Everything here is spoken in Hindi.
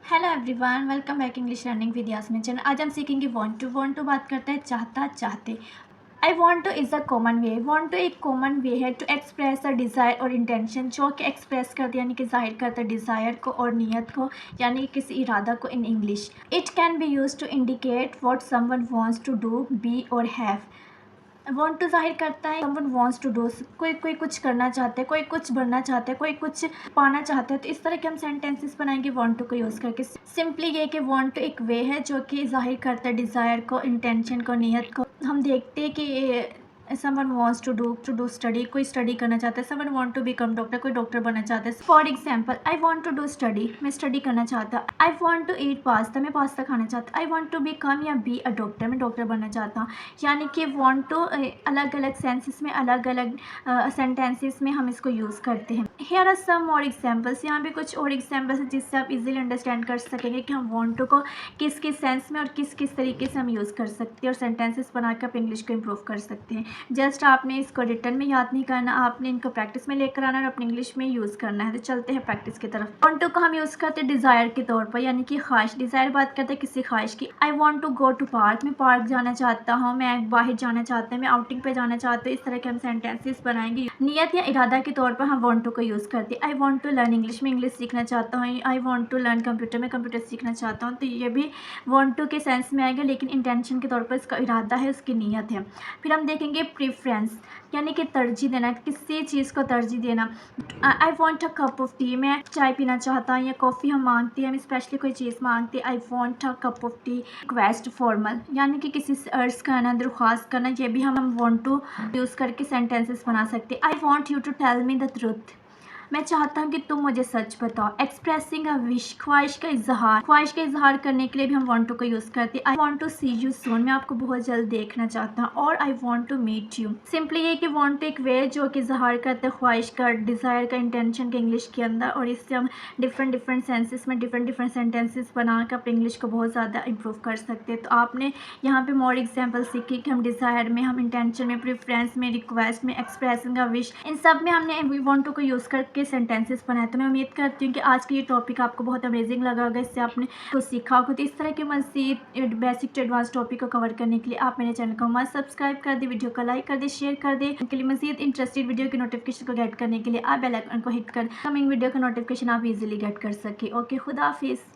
Hello everyone, welcome back English learning with Yasmin channel. आज हम सीखेंगे वांट टू बात करते हैं चाहता चाहते। I want to is a common way. Want to एक कॉमन वे है टू एक्सप्रेस अ डिज़ायर और इंटेंशन, जो कि एक्सप्रेस करते यानी कि जाहिर करते हैं डिज़ायर को और नीयत को, यानी कि किसी इरादा को in English. It can be use to indicate what someone wants to do, be और हैव। वांट टू जाहिर करता है समवन वांट्स टू डू, कोई कुछ करना चाहते हैं, कोई कुछ बनना चाहते हैं, कोई कुछ पाना चाहते हैं। तो इस तरह के हम सेंटेंसेस बनाएंगे वांट टू को यूज़ करके। सिंपली ये कि वांट टू एक वे है जो कि जाहिर करता है डिज़ायर को, इंटेंशन को, नीयत को। हम देखते हैं कि someone wants to do study, कोई स्टडी करना चाहता है। Someone want to become doctor, कोई डॉक्टर बनना चाहता है। For example, I want to do study, मैं स्टडी करना चाहता। I want to eat pasta, मैं पास्ता खाना चाहता। आई वांट टू बिकम या बी अ डॉक्टर, मैं डॉक्टर बनना चाहता हूँ। यानी कि वांट टू अलग अलग सेंसेस में, अलग अलग सेंटेंसेस में हम इसको यूज़ करते हैं। हियर आर सम और एग्जाम्पल्स, यहाँ पे कुछ और एग्जाम्पल्स हैं जिससे आप इजीली अंडरस्टैंड कर सकेंगे कि हम वांट टू को किस किस सेंस में और किस किस तरीके से हम यूज़ कर सकते हैं, और सेंटेंसेस बनाकर आप इंग्लिश को इम्प्रूव कर सकते हैं। जस्ट आपने इसको रिटर्न में याद नहीं करना, आपने इनको प्रैक्टिस में लेकर आना और अपनी इंग्लिश में यूज़ करना है। तो चलते हैं प्रैक्टिस की तरफ। वांट टू को हम यूज़ करते हैं डिज़ायर के तौर पर, यानी कि ख्वाहिश। डिज़ायर बात करते हैं किसी ख्वाहिश की। I want to go to park, मैं पार्क जाना चाहता हूँ, मैं बाहर जाना चाहता हूँ, मैं आउटिंग पे जाना चाहता हूँ। इस तरह के हम सेंटेंसेस बनाएंगे। नियत या इरादा के तौर पर हम वांट टू को यूज़ करते हैं। I want to learn English, में इंग्लिश सीखना चाहता हूँ। I want to learn computer, में कंप्यूटर सीखना चाहता हूँ। तो ये भी वांट टू के सेंस में आएगा, लेकिन इंटेंशन के तौर पर इसका इरादा है, उसकी नीयत है। फिर हम देखेंगे प्रेफरेंस, यानी कि तरजीह देना, किसी चीज़ को तरजीह देना। I want a cup of T, मैं चाय पीना चाहता हूँ, या कॉफ़ी हम मांगते हैं, हम स्पेशली कोई चीज़ मांगते हैं। I want a cup of T. Request formal, यानी कि किसी से अर्ज करना, दरख्वास्त करना। ये भी हम वॉन्ट टू यूज़ करके सेंटेंसेस बना सकते हैं। I want you to tell me the truth, मैं चाहता हूँ कि तुम मुझे सच बताओ। एक्सप्रेसिंग अ विश, ख्वाहिश का इजहार करने के लिए भी हम वांट टू को यूज़ करते हैं। I want to see you soon, मैं आपको बहुत जल्द देखना चाहता हूँ। और I want to meet you. Simply ये कि वांट टू एक वे जो कि इजहार करते हैं ख्वाहिश का, डिज़ायर का, इंटेंशन का इंग्लिश के अंदर, और इससे हम डिफरेंट सेंसेस में डिफरेंट सेंटेंसेस बनाकर अपने इंग्लिश को बहुत ज़्यादा इंप्रूव कर सकते हैं। तो आपने यहाँ पे मोर एग्जाम्पल सीखी कि हम डिज़ायर में, हम इंटेंशन में, प्रेफरेंस में, रिक्वेस्ट में, एक्सप्रेसिंग अ विश, इन सब में हमने वी वांट टू को यूज़ करके के सेंटेंसेस बनाए। तो मैं उम्मीद करती हूँ कि आज का ये टॉपिक आपको बहुत अमेजिंग लगा होगा, इससे आपने कुछ सीखा होगा। तो इस तरह के मज़ीद बेसिक टू एडवांस टॉपिक को कवर करने के लिए आप मेरे चैनल को मस्त सब्सक्राइब कर दे, वीडियो को लाइक कर दे, शेयर कर दे। उनके लिए मज़ीद इंटरेस्टेड वीडियो के नोटिफिकेशन को गेट करने के लिए आप बेल आइकन को हिट कर कमिंग वीडियो का नोटिफिकेशन आप इजीली गेट कर सके। ओके, खुदा हाफिज़।